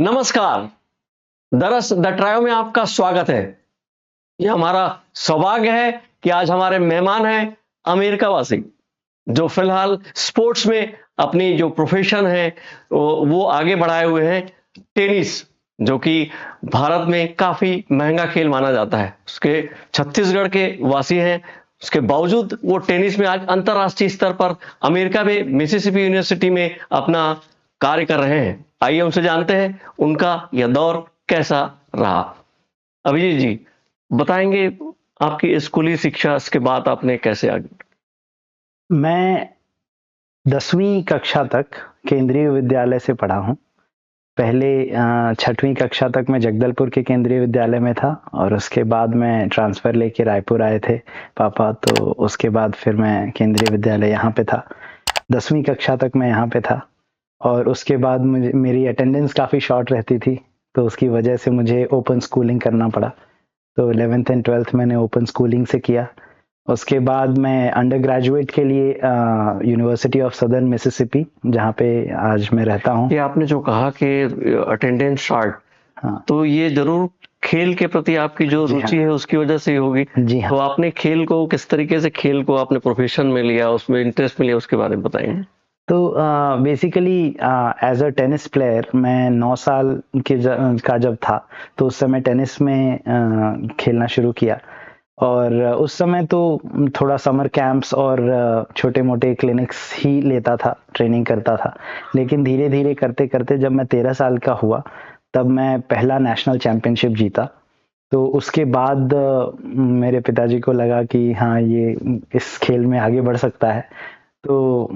नमस्कार। दरअस the trio में आपका स्वागत है। ये हमारा सौभाग्य है कि आज हमारे मेहमान हैं अमेरिका वासी, जो फिलहाल स्पोर्ट्स में अपनी जो प्रोफेशन है वो आगे बढ़ाए हुए हैं। टेनिस, जो कि भारत में काफी महंगा खेल माना जाता है, उसके छत्तीसगढ़ के वासी हैं। उसके बावजूद वो टेनिस में आज अंतर्राष्ट्रीय स्तर पर अमेरिका में मिसिसिपी यूनिवर्सिटी में अपना कार्य कर रहे हैं। आइए उनसे जानते हैं उनका यह दौर कैसा रहा। अभिजीत जी, बताएंगे आपकी स्कूली शिक्षा के बाद आपने कैसे आगे? मैं 10वीं कक्षा तक केंद्रीय विद्यालय से पढ़ा हूँ। पहले 6वीं कक्षा तक मैं जगदलपुर के केंद्रीय विद्यालय में था और उसके बाद मैं ट्रांसफ़र लेके रायपुर आए थे पापा, तो उसके बाद फिर मैं केंद्रीय विद्यालय यहाँ पे था। 10वीं कक्षा तक मैं यहाँ पे था और उसके बाद मेरी अटेंडेंस काफ़ी शॉर्ट रहती थी, तो उसकी वजह से मुझे ओपन स्कूलिंग करना पड़ा। तो 11th एंड 12th मैंने ओपन स्कूलिंग से किया। उसके बाद मैं अंडर ग्रेजुएट के लिए यूनिवर्सिटी ऑफ सदर्न मिसिसिपी, जहाँ पे आज मैं रहता हूँ। ये आपने जो कहा कि अटेंडेंस शॉर्ट, हाँ, तो ये जरूर खेल के प्रति आपकी जो जी रुचि हाँ, है उसकी वजह से ही होगी। जी तो हाँ। आपने खेल को किस तरीके से, खेल को आपने प्रोफेशन में लिया, उसमें इंटरेस्ट में लिया, उसके बारे में बताएंगे। तो basically as a tennis player मैं 9 साल का जब था, तो उस समय टेनिस में खेलना शुरू किया और उस समय तो थोड़ा समर कैंप्स और छोटे मोटे क्लिनिक्स ही लेता था, ट्रेनिंग करता था। लेकिन धीरे धीरे करते करते जब मैं 13 साल का हुआ, तब मैं पहला नेशनल चैंपियनशिप जीता। तो उसके बाद मेरे पिताजी को लगा कि हाँ, ये इस खेल में आगे बढ़ सकता है, तो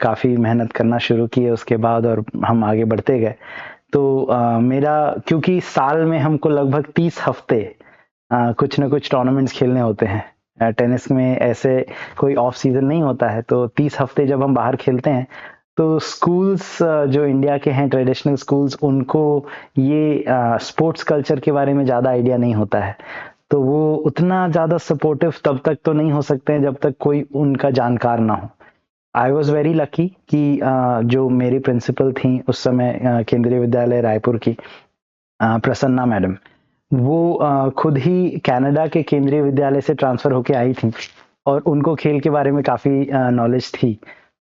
काफ़ी मेहनत करना शुरू किए उसके बाद और हम आगे बढ़ते गए। तो मेरा, क्योंकि साल में हमको लगभग 30 हफ्ते कुछ ना कुछ टूर्नामेंट्स खेलने होते हैं। टेनिस में ऐसे कोई ऑफ सीजन नहीं होता है, तो 30 हफ्ते जब हम बाहर खेलते हैं, तो स्कूल्स जो इंडिया के हैं, ट्रेडिशनल स्कूल्स, उनको ये स्पोर्ट्स कल्चर के बारे में ज़्यादा आइडिया नहीं होता है। तो वो उतना ज़्यादा सपोर्टिव तब तक तो नहीं हो सकते हैं जब तक कोई उनका जानकार ना हो। आई वॉज वेरी लकी कि जो मेरी प्रिंसिपल थी उस समय केंद्रीय विद्यालय रायपुर की प्रसन्ना मैडम, वो खुद ही कनाडा के केंद्रीय विद्यालय से ट्रांसफ़र होके आई थी और उनको खेल के बारे में काफ़ी नॉलेज थी।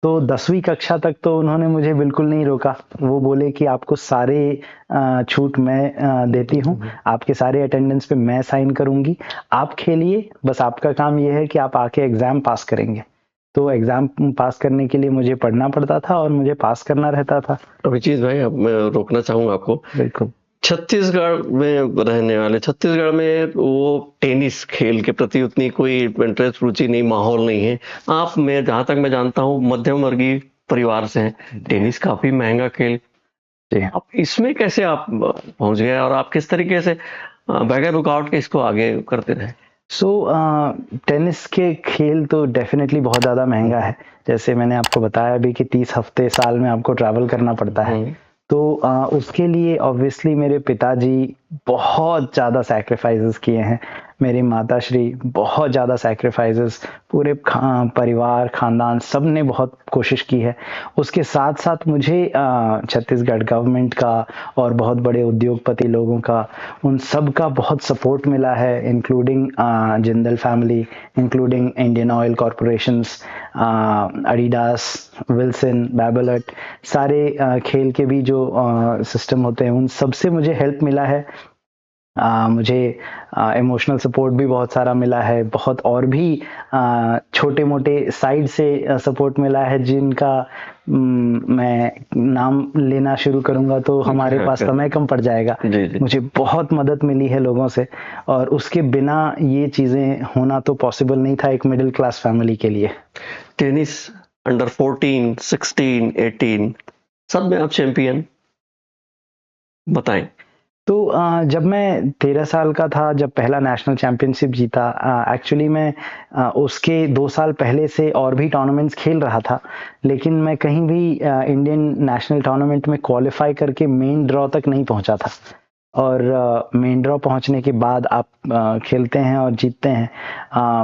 तो 10वीं कक्षा तक तो उन्होंने मुझे बिल्कुल नहीं रोका। वो बोले कि आपको सारे छूट मैं देती हूँ, आपके सारे अटेंडेंस पे मैं साइन करूँगी, आप खेलिए, बस आपका काम ये है कि आप आके एग्ज़ाम पास करेंगे। तो एग्ज़ाम पास करने के लिए मुझे पढ़ना पड़ता था और मुझे पास करना रहता था। अभिजीत भाई, अब मैं रोकना चाहूंगा आपको। बिल्कुल। छत्तीसगढ़ में रहने वाले, छत्तीसगढ़ में वो टेनिस खेल के प्रति उतनी कोई इंटरेस्ट, रुचि नहीं, माहौल नहीं है। आप, मैं जहां तक मैं जानता हूँ, मध्यम वर्गीय परिवार से हैं। टेनिस काफी महंगा खेल, जी। अब इसमें कैसे आप पहुंच गए और आप किस तरीके से बगैर रुकावट के इसको आगे करते रहे? टेनिस के खेल तो डेफिनेटली बहुत ज़्यादा महंगा है। जैसे मैंने आपको बताया अभी कि 30 हफ्ते साल में आपको ट्रैवल करना पड़ता है। तो उसके लिए ऑब्वियसली मेरे पिताजी बहुत ज़्यादा सैक्रिफाइसेस किए हैं। मेरी माताश्री बहुत ज़्यादा सैक्रिफाइसेस, पूरे परिवार, खानदान सब ने बहुत कोशिश की है। उसके साथ-साथ मुझे छत्तीसगढ़ गवर्नमेंट का और बहुत बड़े उद्योगपति लोगों का, उन सब का बहुत सपोर्ट मिला है, including Jindal family, including Indian oil corporations, Adidas, Wilson, Babolat, सारे खेल के भी जो सिस्टम होते हैं, उन सब से मुझे हेल्प मिला है। मुझे इमोशनल सपोर्ट भी बहुत सारा मिला है, बहुत और भी छोटे मोटे साइड से सपोर्ट मिला है, जिनका मैं नाम लेना शुरू करूंगा तो हमारे पास समय कम पड़ जाएगा। मुझे बहुत मदद मिली है लोगों से, और उसके बिना ये चीज़ें होना तो पॉसिबल नहीं था एक मिडिल क्लास फैमिली के लिए। टेनिस अंडर 14, 16, 18 सब में आप चैंपियन, बताएं। तो जब मैं 13 साल का था, जब पहला नेशनल चैंपियनशिप जीता, एक्चुअली मैं उसके 2 साल पहले से और भी टूर्नामेंट्स खेल रहा था, लेकिन मैं कहीं भी इंडियन नेशनल टूर्नामेंट में क्वालिफाई करके मेन ड्रॉ तक नहीं पहुंचा था। और मेन ड्रॉ पहुंचने के बाद आप खेलते हैं और जीतते हैं।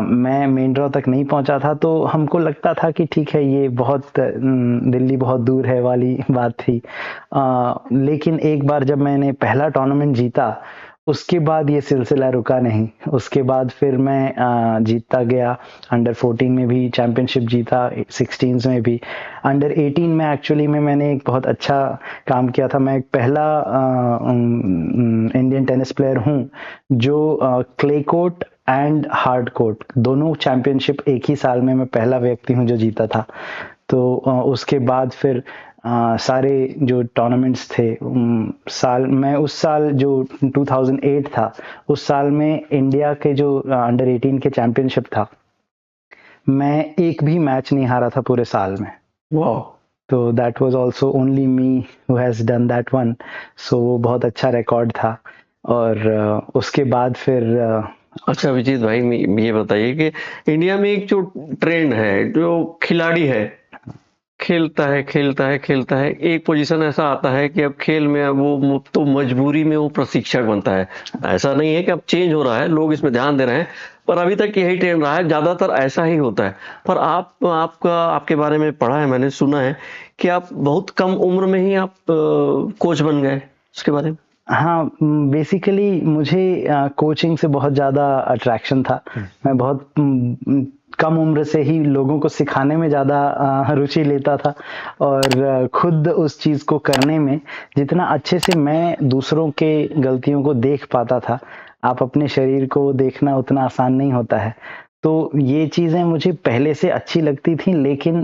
मैं मेन ड्रॉ तक नहीं पहुंचा था, तो हमको लगता था कि ठीक है, ये बहुत दिल्ली बहुत दूर है वाली बात थी। लेकिन एक बार जब मैंने पहला टूर्नामेंट जीता, उसके बाद ये सिलसिला रुका नहीं। उसके बाद फिर मैं जीतता गया। अंडर 14 में भी चैंपियनशिप जीता, 16 में भी। अंडर 18 में एक्चुअली मैंने एक बहुत अच्छा काम किया था। मैं एक पहला इंडियन टेनिस प्लेयर हूँ जो clay court and hard court दोनों चैंपियनशिप एक ही साल में मैं पहला व्यक्ति हूँ जो जीता था। तो उसके बाद फिर सारे जो टूर्नामेंट्स थे, मैं उस साल जो 2008 था, उस साल में इंडिया के जो अंडर 18 के चैंपियनशिप था, मैं एक भी मैच नहीं हारा था पूरे साल में। वाह। तो that was also only me who has done that one. So वो बहुत अच्छा रिकॉर्ड था। और उसके बाद फिर अच्छा अभिजीत भाई, ये बताइए कि इंडिया में एक जो ट्रेंड है, जो खिलाड़ी है खेलता है खेलता है खेलता है, एक पोजीशन ऐसा आता है कि अब खेल में वो तो मजबूरी में वो प्रशिक्षक बनता है। ऐसा नहीं है कि अब चेंज हो रहा है, लोग इसमें ध्यान दे रहे हैं, पर अभी तक यही ट्रेंड रहा है, ज्यादातर ऐसा ही होता है। पर आपके बारे में पढ़ा है, मैंने सुना है कि आप बहुत कम उम्र में ही आप कोच बन गए, उसके बारे में। हाँ, बेसिकली मुझे कोचिंग से बहुत ज़्यादा अट्रैक्शन था। मैं बहुत कम उम्र से ही लोगों को सिखाने में ज़्यादा रुचि लेता था, और खुद उस चीज़ को करने में जितना अच्छे से मैं दूसरों के गलतियों को देख पाता था, आप अपने शरीर को देखना उतना आसान नहीं होता है। तो ये चीज़ें मुझे पहले से अच्छी लगती थी, लेकिन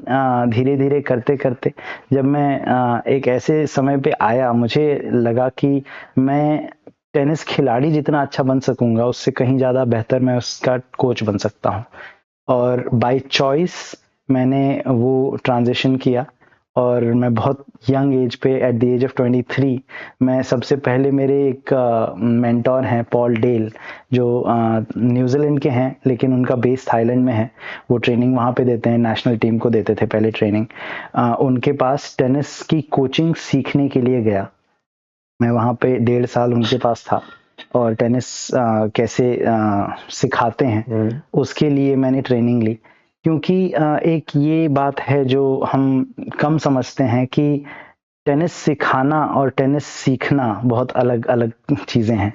धीरे-धीरे करते-करते जब मैं एक ऐसे समय पे आया, मुझे लगा कि मैं टेनिस खिलाड़ी जितना अच्छा बन सकूँगा, उससे कहीं ज़्यादा बेहतर मैं उसका कोच बन सकता हूँ। और बाय चॉइस मैंने वो ट्रांज़िशन किया, और मैं बहुत यंग एज पे एट द एज ऑफ 23 मैं सबसे पहले मेरे एक मेंटोर हैं पॉल डेल, जो न्यूजीलैंड के हैं लेकिन उनका बेस थाईलैंड में है। वो ट्रेनिंग वहाँ पे देते हैं, नेशनल टीम को देते थे पहले ट्रेनिंग। उनके पास टेनिस की कोचिंग सीखने के लिए गया। मैं वहाँ पे 1.5 साल उनके पास था, और टेनिस कैसे सिखाते हैं उसके लिए मैंने ट्रेनिंग ली। क्योंकि एक ये बात है जो हम कम समझते हैं कि टेनिस सिखाना और टेनिस सीखना बहुत अलग-अलग चीज़ें हैं।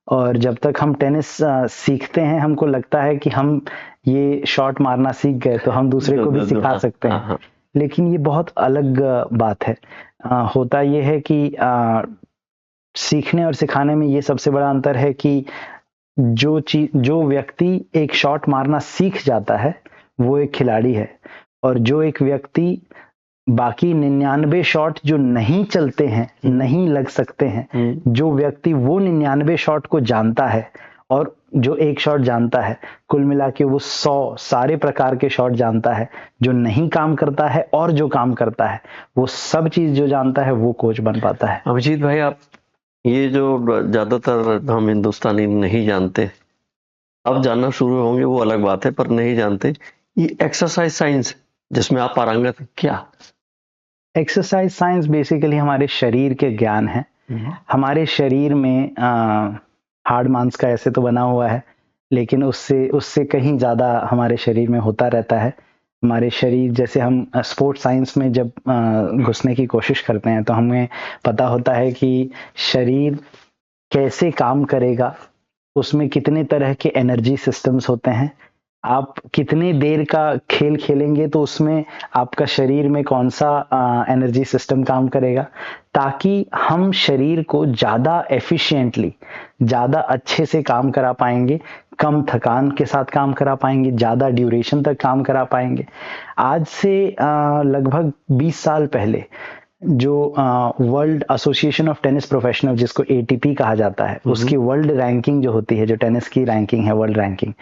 और जब तक हम टेनिस सीखते हैं, हमको लगता है कि हम ये शॉट मारना सीख गए तो हम दूसरे को भी सिखा सकते हैं, लेकिन ये बहुत अलग बात है। होता ये है कि सीखने और सिखाने में ये सबसे बड़ा अंतर है कि जो व्यक्ति एक शॉट मारना सीख जाता है, वो एक खिलाड़ी है। और जो एक व्यक्ति बाकी 99 शॉट जो नहीं चलते हैं, नहीं लग सकते हैं, जो व्यक्ति वो 99 शॉट को जानता है और जो एक शॉट जानता है, कुल मिला के वो 100 सारे प्रकार के शॉट जानता है। जो नहीं काम करता है और जो काम करता है, वो सब चीज जो जानता है, वो कोच बन पाता है। अभिजीत भाई, आप ये जो ज्यादातर हम हिंदुस्तानी नहीं जानते, अब जानना शुरू होंगे वो अलग बात है, पर नहीं जानते ये एक्सरसाइज साइंस जिसमें आप पारंगत हैं, क्या? एक्सरसाइज साइंस बेसिकली हमारे शरीर के ज्ञान है। हमारे शरीर में हाड़ मांस का ऐसे तो बना हुआ है, लेकिन उससे कहीं ज्यादा हमारे शरीर में होता रहता है। हमारे शरीर, जैसे हम स्पोर्ट्स साइंस में जब घुसने की कोशिश करते हैं, तो हमें पता होता है कि शरीर कैसे काम करेगा, उसमें कितने तरह के एनर्जी सिस्टम्स होते हैं, आप कितने देर का खेल खेलेंगे तो उसमें आपका शरीर में कौन सा एनर्जी सिस्टम काम करेगा, ताकि हम शरीर को ज़्यादा एफिशिएंटली, ज़्यादा अच्छे से काम करा पाएंगे, कम थकान के साथ काम करा पाएंगे, ज़्यादा ड्यूरेशन तक काम करा पाएंगे। आज से लगभग 20 साल पहले जो world association of tennis professional, जिसको एटीपी कहा जाता है, उसकी वर्ल्ड रैंकिंग जो होती है, जो टेनिस की रैंकिंग है, वर्ल्ड रैंकिंग,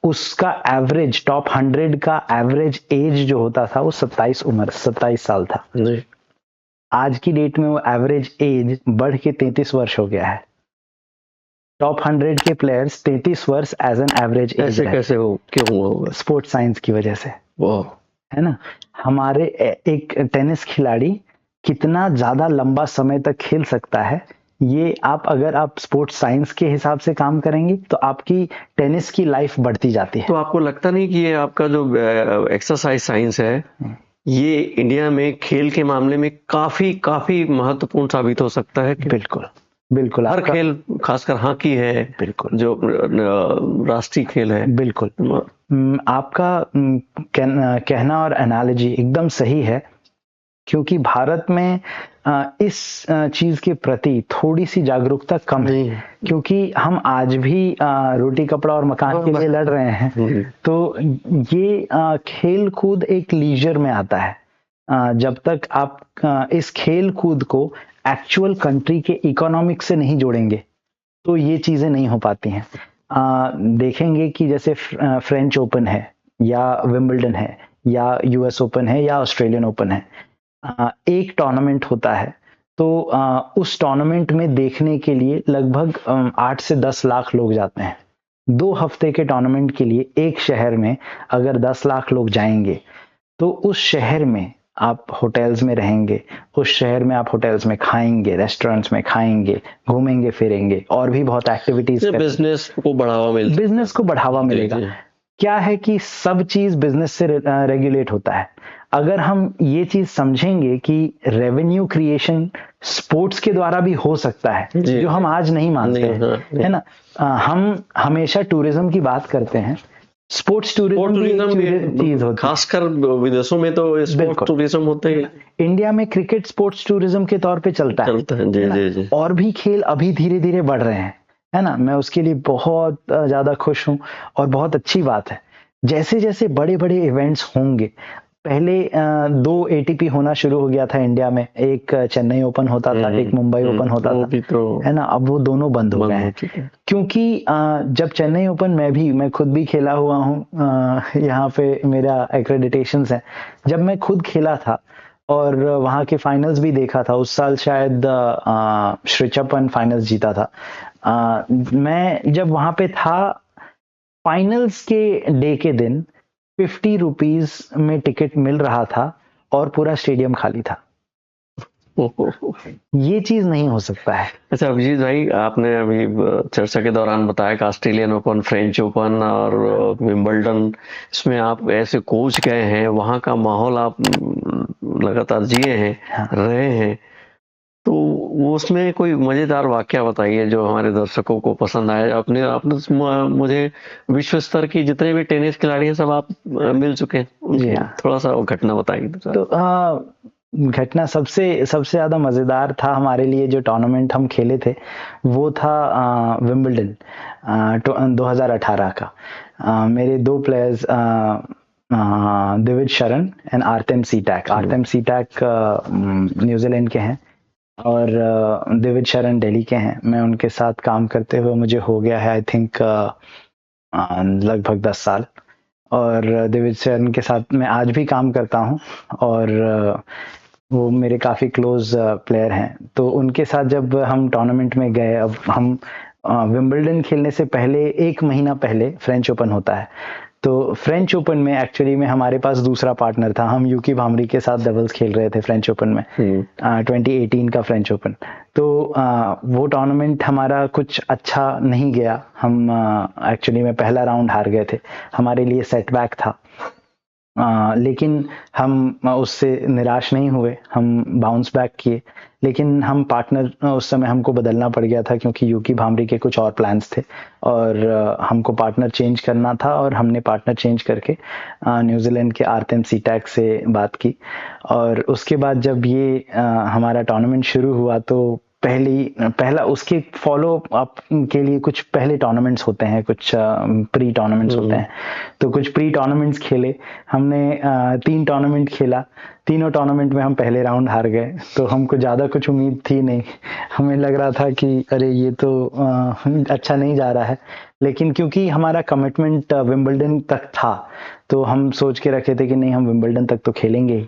उसका एवरेज टॉप 100 का एवरेज एज जो होता था वो 27 साल था। आज की डेट में वो एवरेज एज बढ़ के 33 वर्ष हो गया है। टॉप 100 के प्लेयर्स 33 वर्ष एज एन एवरेज एज। ऐसे कैसे हो, क्यों हुआ होगा? स्पोर्ट्स साइंस की वजह से, वो है ना। हमारे एक टेनिस खिलाड़ी कितना ज्यादा लंबा समय तक खेल सकता है, ये अगर आप स्पोर्ट्स साइंस के हिसाब से काम करेंगे तो आपकी टेनिस की लाइफ बढ़ती जाती है। तो आपको लगता नहीं कि ये आपका जो एक्सरसाइज साइंस है ये इंडिया में खेल के मामले में काफी काफी महत्वपूर्ण साबित हो सकता है? बिल्कुल बिल्कुल, हर खेल, खासकर हॉकी है, बिल्कुल जो राष्ट्रीय खेल है। बिल्कुल आपका कहना और एनालॉजी एकदम सही है, क्योंकि भारत में इस चीज के प्रति थोड़ी सी जागरूकता कम है, क्योंकि हम आज भी रोटी कपड़ा और मकान के लिए लड़ रहे हैं। तो ये खेल कूद एक लीजर में आता है। जब तक आप इस खेल कूद को एक्चुअल कंट्री के इकोनॉमिक से नहीं जोड़ेंगे तो ये चीजें नहीं हो पाती हैं। देखेंगे कि जैसे फ्रेंच ओपन है या विंबलडन है या यूएस ओपन है या ऑस्ट्रेलियन ओपन है, एक टूर्नामेंट होता है तो उस टूर्नामेंट में देखने के लिए लगभग 8 से 10 लाख लोग जाते हैं। 2 हफ्ते के टूर्नामेंट के लिए एक शहर में अगर 10 लाख लोग जाएंगे तो उस शहर में आप होटल्स में रहेंगे, उस शहर में आप होटल्स में खाएंगे, रेस्टोरेंट्स में खाएंगे, घूमेंगे फिरेंगे और भी बहुत एक्टिविटीज, बिजनेस को बढ़ावा मिलेगा। क्या है कि सब चीज बिजनेस से रेगुलेट होता है। अगर हम ये चीज समझेंगे कि रेवेन्यू क्रिएशन स्पोर्ट्स के द्वारा भी हो सकता है, जो हम आज नहीं मानते हैं, है ना। हम हमेशा टूरिज्म की बात करते हैं, स्पोर्ट्स टूरिज्म भी चीज होती है, खासकर विदेशों में तो स्पोर्ट्स टूरिज्म होते हैं। इंडिया में क्रिकेट स्पोर्ट्स टूरिज्म के तौर पे चलता है। जी। और भी खेल अभी धीरे धीरे बढ़ रहे हैं, है ना। मैं उसके लिए बहुत ज्यादा खुश हूं और बहुत अच्छी बात है। जैसे जैसे बड़े बड़े इवेंट्स होंगे, पहले 2 ATP होना शुरू हो गया था इंडिया में, एक चेन्नई ओपन होता था, एक मुंबई ओपन होता था, है ना। अब वो दोनों बंद हो गए हैं, क्योंकि जब चेन्नई ओपन मैं खुद भी खेला हुआ हूँ, यहाँ पे मेरा एक्रेडिटेशंस है। जब मैं खुद खेला था और वहाँ के फाइनल्स भी देखा था, उस साल शायद श्रीचपन फाइनल्स जीता था। मैं जब वहां पे था, फाइनल्स के डे के दिन 50 रुपीज में टिकट मिल रहा था और पूरा स्टेडियम खाली था। ये चीज नहीं हो सकता है। अच्छा अभिजीत भाई, आपने अभी चर्चा के दौरान बताया कि ऑस्ट्रेलियन ओपन, फ्रेंच ओपन और विंबलडन, इसमें आप ऐसे कोच गए हैं, वहां का माहौल आप लगातार जिए हैं, रहे हैं, तो वो उसमें कोई मजेदार वाकया बताइए जो हमारे दर्शकों को पसंद आए। आपने मुझे विश्व स्तर की जितने भी टेनिस खिलाड़ी हैं सब आप मिल चुके हैं, थोड़ा सा वो घटना बताइए। तो घटना सबसे ज्यादा मजेदार था हमारे लिए, जो टूर्नामेंट हम खेले थे वो था विंबलडन 2018 का। मेरे 2 players Divij Sharan and Artem सीटैक। Artem सीटैक New Zealand के हैं और दिविज शरण दिल्ली के हैं। मैं उनके साथ काम करते हुए मुझे हो गया है आई थिंक लगभग 10 साल, और दिविज शरण के साथ मैं आज भी काम करता हूं और वो मेरे काफी क्लोज प्लेयर हैं। तो उनके साथ जब हम टूर्नामेंट में गए, अब हम विंबलडन खेलने से पहले 1 महीना पहले फ्रेंच ओपन होता है, तो फ्रेंच ओपन में एक्चुअली में हमारे पास दूसरा पार्टनर था। हम यूकी भामरी के साथ डबल्स खेल रहे थे फ्रेंच ओपन में, 2018 का फ्रेंच ओपन। तो वो टूर्नामेंट हमारा कुछ अच्छा नहीं गया। हम एक्चुअली में पहला राउंड हार गए थे, हमारे लिए सेटबैक था। लेकिन हम उससे निराश नहीं हुए, हम बाउंस बैक किए। लेकिन हम पार्टनर उस समय हमको बदलना पड़ गया था, क्योंकि यूकी भामरी के कुछ और प्लान्स थे और हमको पार्टनर चेंज करना था। और हमने पार्टनर चेंज करके न्यूजीलैंड के आर्तेम सीटैक से बात की। और उसके बाद जब ये हमारा टूर्नामेंट शुरू हुआ तो पहला उसके फॉलो अप के लिए कुछ पहले टूर्नामेंट्स होते हैं, कुछ प्री टूर्नामेंट्स होते हैं। तो कुछ प्री टूर्नामेंट्स खेले हमने, 3 टूर्नामेंट खेला। तीनों टूर्नामेंट में हम पहले राउंड हार गए, तो हमको ज्यादा कुछ उम्मीद थी नहीं। हमें लग रहा था कि अरे ये तो अच्छा नहीं जा रहा है। लेकिन क्योंकि हमारा कमिटमेंट विंबलडन तक था, तो हम सोच के रखे थे कि नहीं, हम विंबलडन तक तो खेलेंगे ही।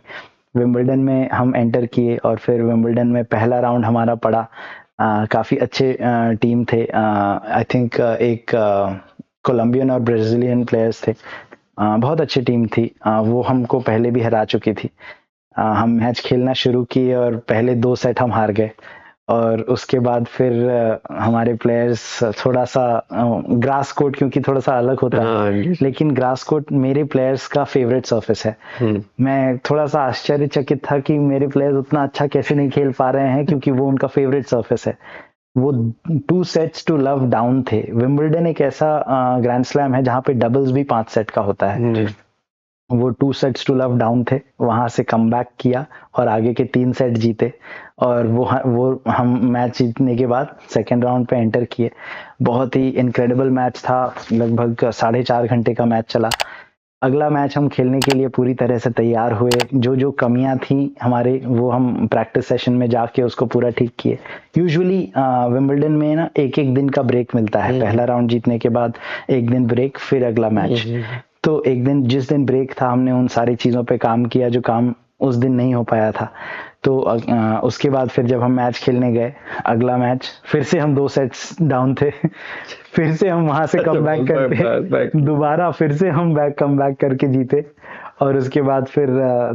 विंबलडन में हम एंटर किए और फिर विंबलडन में पहला राउंड हमारा पड़ा। काफी अच्छे टीम थे। आई थिंक एक कोलंबियन और ब्राजीलियन प्लेयर्स थे। बहुत अच्छी टीम थी। वो हमको पहले भी हरा चुकी थी। हम मैच खेलना शुरू किए और पहले 2 सेट हम हार गए और उसके बाद फिर हमारे प्लेयर्स थोड़ा सा ग्रास कोर्ट क्योंकि थोड़ा सा अलग होता है, हाँ जी। लेकिन ग्रास कोर्ट मेरे प्लेयर्स का फेवरेट सरफेस है। मैं थोड़ा सा आश्चर्यचकित था कि मेरे प्लेयर्स उतना अच्छा कैसे नहीं खेल पा रहे हैं, क्योंकि वो उनका फेवरेट सरफेस है। वो 2 सेट्स टू लव डाउन थे। विंबलडन एक ऐसा ग्रैंड स्लैम है जहाँ पे डबल्स भी 5 सेट का होता है। जी। वो 2 सेट्स टू लव डाउन थे, वहां से कम किया और आगे के 3 सेट जीते। और वो हम मैच जीतने के बाद सेकेंड राउंड पे एंटर किए। बहुत ही इनक्रेडिबल मैच था, लगभग 4.5 घंटे का मैच चला। अगला मैच हम खेलने के लिए पूरी तरह से तैयार हुए। जो जो कमियां थी हमारे, वो हम प्रैक्टिस सेशन में जाके उसको पूरा ठीक किए। यूजुअली विंबलडन में ना एक एक दिन का ब्रेक मिलता है, पहला राउंड जीतने के बाद एक दिन ब्रेक, फिर अगला मैच। तो एक दिन, जिस दिन ब्रेक था, हमने उन सारी चीजों पे काम किया जो काम उस दिन नहीं हो पाया था। तो उसके बाद फिर जब हम मैच खेलने गए, अगला मैच फिर से हम 2 सेट्स डाउन थे। फिर से हम वहां से कम बैक करके दोबारा फिर से हम कम बैक करके जीते। और उसके बाद फिर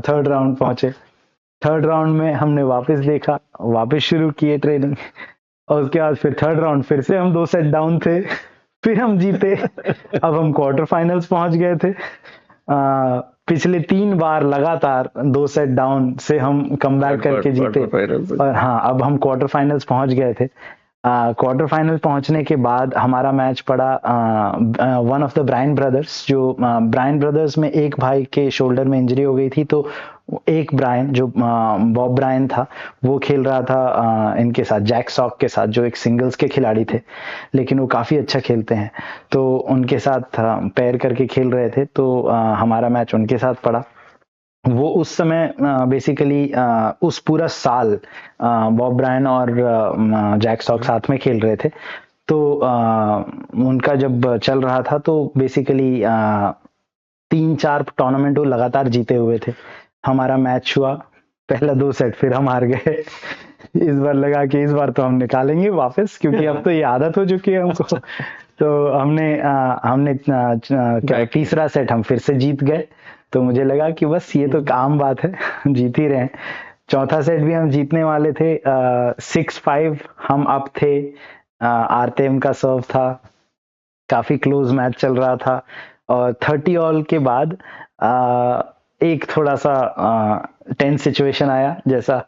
थर्ड राउंड पहुंचे। थर्ड राउंड में हमने वापस देखा, वापस शुरू किए ट्रेनिंग। और उसके बाद फिर थर्ड राउंड फिर से हम 2 सेट डाउन थे, फिर हम जीते। अब हम क्वार्टर फाइनल्स पहुंच गए थे। पिछले 3 बार लगातार 2 सेट डाउन से हम कम बैक करके जीते। और हाँ, अब हम क्वार्टर फाइनल्स पहुंच गए थे। क्वार्टर फाइनल पहुंचने के बाद हमारा मैच पड़ा one of the Bryan brothers. जो ब्रायन ब्रदर्स में एक भाई के शोल्डर में इंजरी हो गई थी, तो एक ब्रायन, जो बॉब ब्रायन था, वो खेल रहा था इनके साथ, जैक सॉक के साथ, जो एक सिंगल्स के खिलाड़ी थे, लेकिन वो काफी अच्छा खेलते हैं। तो उनके साथ पैर करके खेल रहे थे, तो हमारा मैच उनके साथ पड़ा। वो उस समय बेसिकली उस पूरा साल बॉब ब्रायन और जैक स्टॉक साथ में खेल रहे थे। तो उनका जब चल रहा था, तो बेसिकली 3-4 टूर्नामेंट वो लगातार जीते हुए थे। हमारा मैच हुआ, पहला 2 सेट फिर हम हार गए। इस बार लगा कि इस बार तो हम निकालेंगे वापस, क्योंकि अब तो ये आदत हो चुकी है हमको। तो हमने तीसरा सेट हम फिर से जीत गए। तो मुझे लगा कि बस ये तो आम बात है, जीत ही रहे हैं। चौथा सेट भी हम जीतने वाले थे। 6-5 हम अप थे। आरतेम का सर्व था, काफी क्लोज मैच चल रहा था। और 30 ऑल के बाद एक थोड़ा सा टेंस सिचुएशन आया। जैसा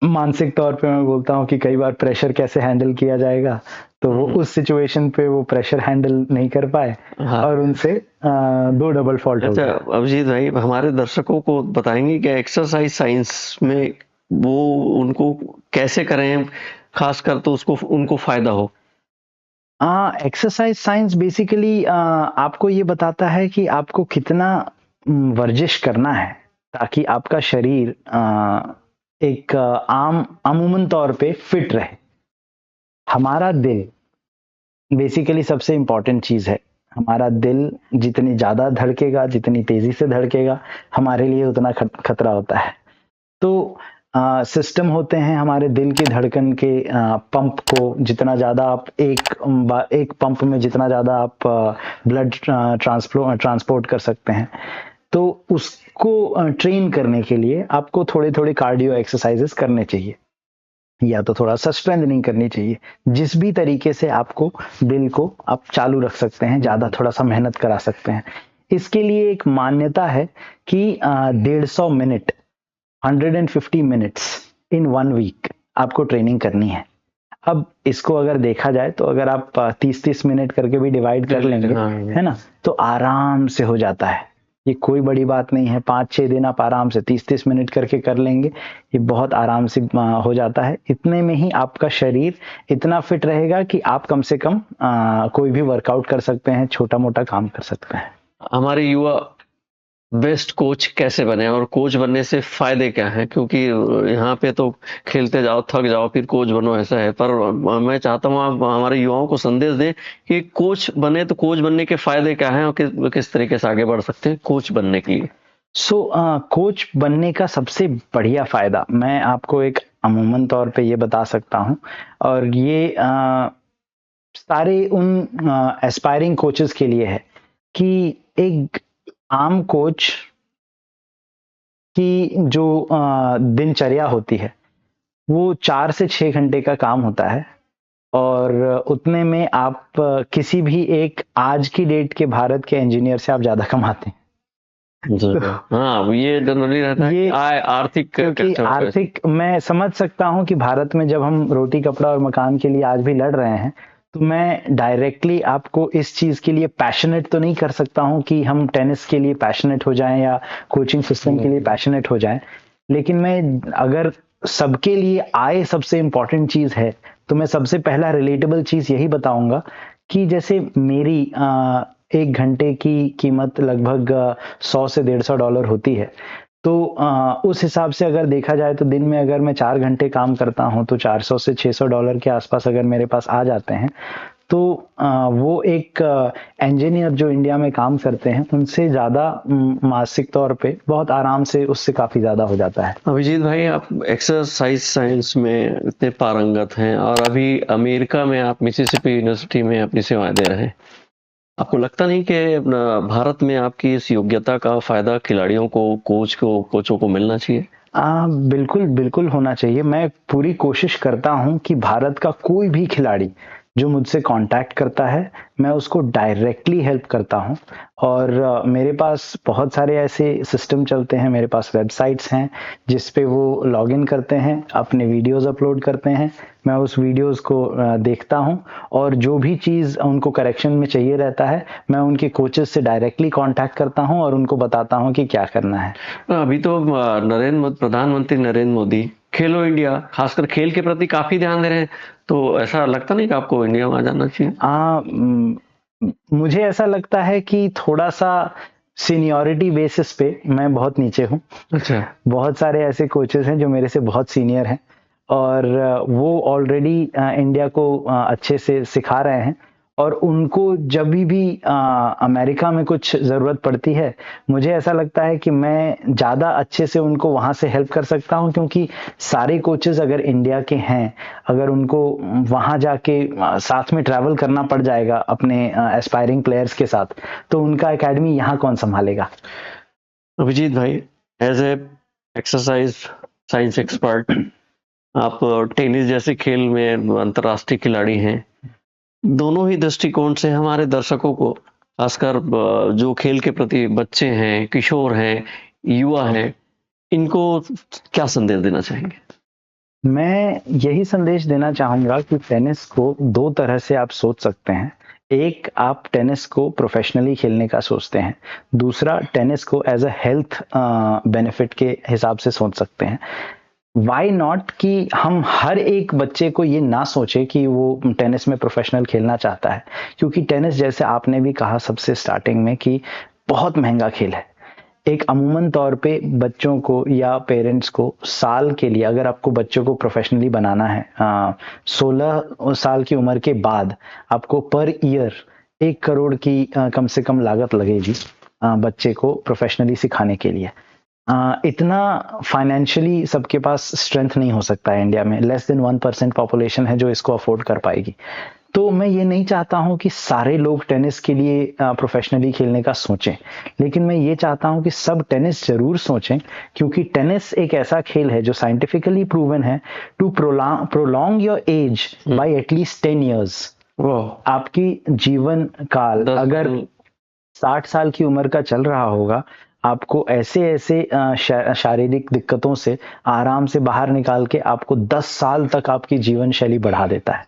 मानसिक तौर पे मैं बोलता हूँ कि कई बार प्रेशर कैसे हैंडल किया जाएगा, तो वो उस सिचुएशन पे वो प्रेशर हैंडल नहीं कर पाए। हाँ। और उनसे 2 डबल फॉल्ट हो अच्छा गया। अभिजीत भाई, हमारे दर्शकों को बताएंगे कि एक्सरसाइज साइंस में वो उनको कैसे करें, खासकर तो उसको उनको फायदा हो। एक्सरसाइज साइंस बेसिकली आपको ये बताता है कि आपको कितना वर्जिश करना है, ताकि आपका शरीर एक अमूमन तौर पे फिट रहे। हमारा दिल बेसिकली सबसे इम्पोर्टेंट चीज है। हमारा दिल जितनी ज्यादा धड़केगा, जितनी तेजी से धड़केगा, हमारे लिए उतना खतरा होता है। तो सिस्टम होते हैं हमारे दिल की धड़कन के, पंप को जितना ज्यादा आप एक पंप में जितना ज्यादा आप ब्लड ट्रांसपोर्ट कर सकते हैं, तो उसको ट्रेन करने के लिए आपको थोड़े थोड़े कार्डियो एक्सरसाइजेस करने चाहिए, या तो थोड़ा सा स्ट्रेंथनिंग करनी चाहिए। जिस भी तरीके से आपको दिल को आप चालू रख सकते हैं, ज्यादा थोड़ा सा मेहनत करा सकते हैं। इसके लिए एक मान्यता है कि 150 मिनट 150 मिनट्स इन 1 वीक आपको ट्रेनिंग करनी है। अब इसको अगर देखा जाए, तो अगर आप 30-30 मिनट करके भी डिवाइड कर लेंगे, है ना, तो आराम से हो जाता है। ये कोई बड़ी बात नहीं है। 5-6 दिन आप आराम से 30-30 मिनट करके कर लेंगे, ये बहुत आराम से हो जाता है। इतने में ही आपका शरीर इतना फिट रहेगा कि आप कम से कम कोई भी वर्कआउट कर सकते हैं, छोटा मोटा काम कर सकते हैं। हमारे युवा बेस्ट कोच कैसे बने और कोच बनने से फायदे क्या हैं, क्योंकि यहाँ पे तो खेलते जाओ थक जाओ फिर कोच बनो ऐसा है, पर मैं चाहता हूँ आप हमारे युवाओं को संदेश दें कि कोच बने तो कोच बनने के फायदे क्या हैं और किस तरीके से आगे बढ़ सकते हैं कोच बनने के लिए। कोच बनने का सबसे बढ़िया फायदा मैं आपको एक अमूमन तौर पे ये बता सकता हूँ, और ये सारे उन एस्पायरिंग कोचेस के लिए है, कि एक आम कोच की जो दिनचर्या होती है, वो 4 से 6 घंटे का काम होता है और उतने में आप किसी भी एक आज की डेट के भारत के इंजीनियर से आप ज़्यादा कमाते हैं। जी। तो हाँ, अब ये जनरली रहता है कि ये आर्थिक क्योंकि कष्ट आर्थिक मैं समझ सकता हूँ कि भारत में जब हम रोटी कपड़ा और मकान के लिए आज भी लड़ रहे हैं, तो मैं डायरेक्टली आपको इस चीज के लिए पैशनेट तो नहीं कर सकता हूँ कि हम टेनिस के लिए पैशनेट हो जाएं या कोचिंग सिस्टम के लिए पैशनेट हो जाएं, लेकिन मैं अगर सबके लिए आय सबसे इम्पोर्टेंट चीज है तो मैं सबसे पहला रिलेटेबल चीज यही बताऊंगा कि जैसे मेरी 1 घंटे की कीमत लगभग 100 से $150 होती है। तो उस हिसाब से अगर देखा जाए तो दिन में अगर मैं 4 घंटे काम करता हूं तो $400 से $600 के आसपास अगर मेरे पास आ जाते हैं तो वो एक इंजीनियर जो इंडिया में काम करते हैं उनसे ज्यादा मासिक तौर पे बहुत आराम से उससे काफी ज्यादा हो जाता है। अभिजीत भाई, आप एक्सरसाइज साइंस में इतने पारंगत हैं और अभी अमेरिका में आप मिसिसिपी यूनिवर्सिटी में अपनी सेवाएं दे रहे हैं। आपको लगता नहीं कि भारत में आपकी इस योग्यता का फायदा खिलाड़ियों को, कोचों को मिलना चाहिए? बिल्कुल बिल्कुल होना चाहिए। मैं पूरी कोशिश करता हूं कि भारत का कोई भी खिलाड़ी जो मुझसे कांटेक्ट करता है मैं उसको डायरेक्टली हेल्प करता हूं और मेरे पास बहुत सारे ऐसे सिस्टम चलते हैं, मेरे पास वेबसाइट्स हैं जिस पे वो लॉगिन करते हैं, अपने वीडियोस अपलोड करते हैं, मैं उस वीडियोस को देखता हूं और जो भी चीज़ उनको करेक्शन में चाहिए रहता है मैं उनके कोचेस से डायरेक्टली कांटेक्ट करता हूं और उनको बताता हूं कि क्या करना है। अभी तो प्रधानमंत्री नरेंद्र मोदी खेलो इंडिया, खासकर खेल के प्रति काफी ध्यान दे रहे हैं, तो ऐसा लगता नहीं कि आपको इंडिया में आ जाना चाहिए? मुझे ऐसा लगता है कि थोड़ा सा सीनियरिटी बेसिस पे मैं बहुत नीचे हूँ। अच्छा। बहुत सारे ऐसे कोचेस हैं जो मेरे से बहुत सीनियर हैं और वो ऑलरेडी इंडिया को अच्छे से सिखा रहे हैं और उनको जब भी अमेरिका में कुछ ज़रूरत पड़ती है मुझे ऐसा लगता है कि मैं ज़्यादा अच्छे से उनको वहाँ से हेल्प कर सकता हूँ, क्योंकि सारे कोचेस अगर इंडिया के हैं, अगर उनको वहाँ जाके साथ में ट्रैवल करना पड़ जाएगा अपने एस्पायरिंग प्लेयर्स के साथ, तो उनका एकेडमी यहाँ कौन संभालेगा। अभिजीत भाई, as a exercise science expert, आप टेनिस जैसे खेल में अंतर्राष्ट्रीय खिलाड़ी हैं। दोनों ही दृष्टिकोण से हमारे दर्शकों को, खासकर जो खेल के प्रति बच्चे हैं, किशोर हैं, युवा हैं, इनको क्या संदेश देना चाहेंगे? मैं यही संदेश देना चाहूंगा कि टेनिस को 2 तरह से आप सोच सकते हैं। एक, आप टेनिस को प्रोफेशनली खेलने का सोचते हैं, दूसरा टेनिस को एज अ हेल्थ बेनिफिट के हिसाब से सोच सकते हैं। वाई नॉट कि हम हर एक बच्चे को ये ना सोचे कि वो टेनिस में प्रोफेशनल खेलना चाहता है, क्योंकि टेनिस जैसे आपने भी कहा सबसे स्टार्टिंग में कि बहुत महंगा खेल है। एक अमूमन तौर पे बच्चों को या पेरेंट्स को साल के लिए, अगर आपको बच्चों को प्रोफेशनली बनाना है 16 साल की उम्र के बाद आपको पर ईयर 1 करोड़ की कम से कम लागत लगेगी बच्चे को प्रोफेशनली सिखाने के लिए। इतना फाइनेंशियली सबके पास स्ट्रेंथ नहीं हो सकता है इंडिया में, लेस देन 1% पॉपुलेशन है जो इसको अफोर्ड कर पाएगी। तो मैं ये नहीं चाहता हूं कि सारे लोग टेनिस के लिए प्रोफेशनली खेलने का सोचें, लेकिन मैं ये चाहता हूं कि सब टेनिस जरूर सोचें, क्योंकि टेनिस एक ऐसा खेल है जो साइंटिफिकली प्रूवन है to prolong your age by at least 10 years। आपकी जीवन काल अगर 60 साल की उम्र का चल रहा होगा, आपको ऐसे ऐसे शारीरिक दिक्कतों से आराम से बाहर निकाल के आपको 10 साल तक आपकी जीवन शैली बढ़ा देता है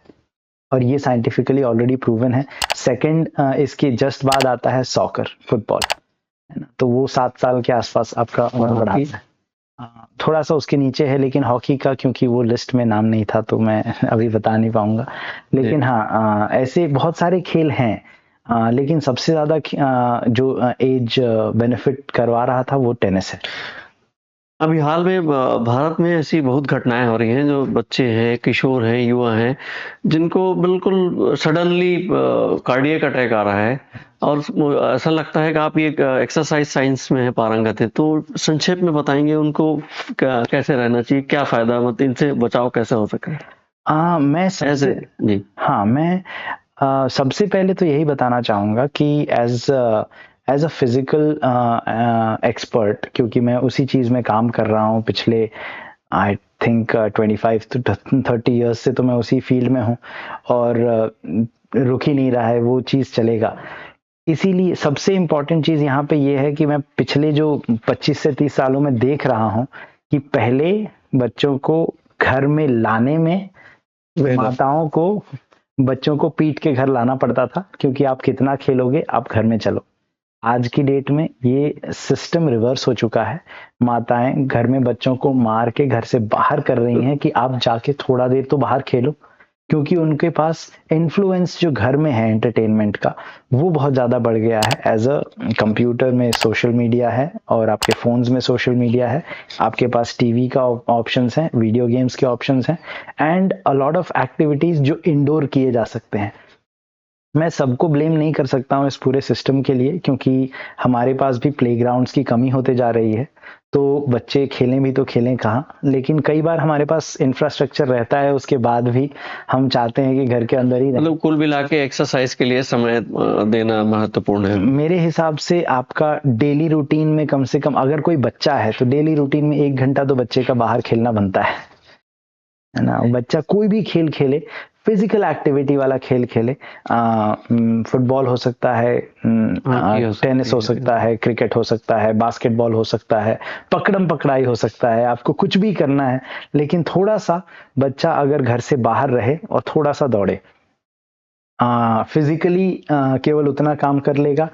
और ये साइंटिफिकली ऑलरेडी प्रूवन है। सेकंड, इसके जस्ट बाद आता है सॉकर, फुटबॉल, है ना, तो वो 7 साल के आसपास आपका उम्र बढ़ाता है। थोड़ा सा उसके नीचे है, लेकिन हॉकी का क्योंकि वो लिस्ट में नाम नहीं था तो मैं अभी बता नहीं पाऊंगा, लेकिन हाँ ऐसे बहुत सारे खेल हैं, लेकिन सबसे ज्यादा जो एज बेनिफिट करवा रहा था वो टेनिस है। अभी हाल में भारत में ऐसी बहुत घटनाएं हो रही हैं, जो बच्चे हैं, किशोर हैं, युवा हैं, जिनको बिल्कुल सडनली कार्डियक अटैक आ रहा है और ऐसा लगता है कि आप ये एक्सरसाइज साइंस में पारंगत है, तो संक्षेप में बताएंगे उनको कैसे रहना चाहिए, क्या फायदा, मतलब इनसे बचाव कैसे हो सके? मैं सबसे पहले तो यही बताना चाहूंगा कि एज अ फिजिकल एक्सपर्ट, क्योंकि मैं उसी चीज में काम कर रहा हूँ पिछले आई थिंक 25 to 30 ईयर्स से तो मैं उसी फील्ड में हूँ और रुक ही नहीं रहा है, वो चीज़ चलेगा। इसीलिए सबसे इम्पोर्टेंट चीज़ यहाँ पे ये है कि मैं पिछले जो 25 से 30 सालों में देख रहा हूँ कि पहले बच्चों को घर में लाने में माताओं को बच्चों को पीट के घर लाना पड़ता था, क्योंकि आप कितना खेलोगे, आप घर में चलो। आज की डेट में ये सिस्टम रिवर्स हो चुका है। माताएं घर में बच्चों को मार के घर से बाहर कर रही हैं कि आप जाके थोड़ा देर तो बाहर खेलो, क्योंकि उनके पास इन्फ्लुएंस जो घर में है एंटरटेनमेंट का, वो बहुत ज़्यादा बढ़ गया है। एज अ कंप्यूटर में सोशल मीडिया है और आपके फ़ोन्स में सोशल मीडिया है, आपके पास टीवी का ऑप्शंस हैं, वीडियो गेम्स के ऑप्शंस हैं and a lot of activities जो इंडोर किए जा सकते हैं। मैं सबको ब्लेम नहीं कर सकता हूँ इस पूरे सिस्टम के लिए, क्योंकि हमारे पास भी प्लेग्राउंड्स की कमी होते जा रही है, तो बच्चे खेलें भी तो खेलें कहाँ। लेकिन कई बार हमारे पास इंफ्रास्ट्रक्चर रहता है, उसके बाद भी हम चाहते हैं कि घर के अंदर ही रहें। मतलब कुल मिला के एक्सरसाइज के लिए समय देना महत्वपूर्ण है। मेरे हिसाब से आपका डेली रूटीन में कम से कम, अगर कोई बच्चा है तो डेली रूटीन में 1 घंटा तो बच्चे का बाहर खेलना बनता है ना। बच्चा कोई भी खेल खेले, फिजिकल एक्टिविटी वाला खेल खेले, फुटबॉल हो सकता है, टेनिस हो सकता है, क्रिकेट हो सकता है, बास्केटबॉल हो सकता है, पकड़म पकड़ाई हो सकता है, आपको कुछ भी करना है, लेकिन थोड़ा सा बच्चा अगर घर से बाहर रहे और थोड़ा सा दौड़े, फिजिकली केवल उतना काम कर लेगा,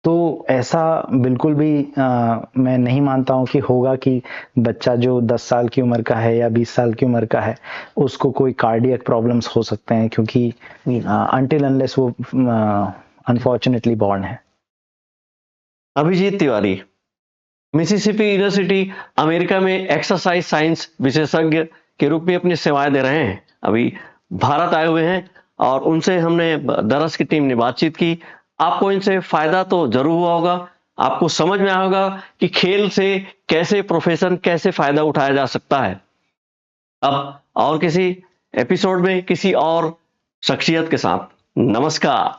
तो ऐसा बिल्कुल भी मैं नहीं मानता हूँ कि होगा कि बच्चा जो 10 साल की उम्र का है या 20 साल की उम्र का है उसको कोई कार्डियक प्रॉब्लम्स हो सकते हैं, क्योंकि अनटिल अनलेस वो अनफॉर्चुनेटली बॉर्न है। Abhijeet Tiwari Mississippi University America में एक्सरसाइज साइंस विशेषज्ञ के रूप में अपनी सेवाएं दे रहे हैं। अभी भारत आए हुए हैं और उनसे हमने दरस की टीम ने बातचीत की। आपको इनसे फायदा तो जरूर हुआ होगा, आपको समझ में आया होगा कि खेल से कैसे प्रोफेशन, कैसे फायदा उठाया जा सकता है। अब और किसी एपिसोड में किसी और शख्सियत के साथ, नमस्कार।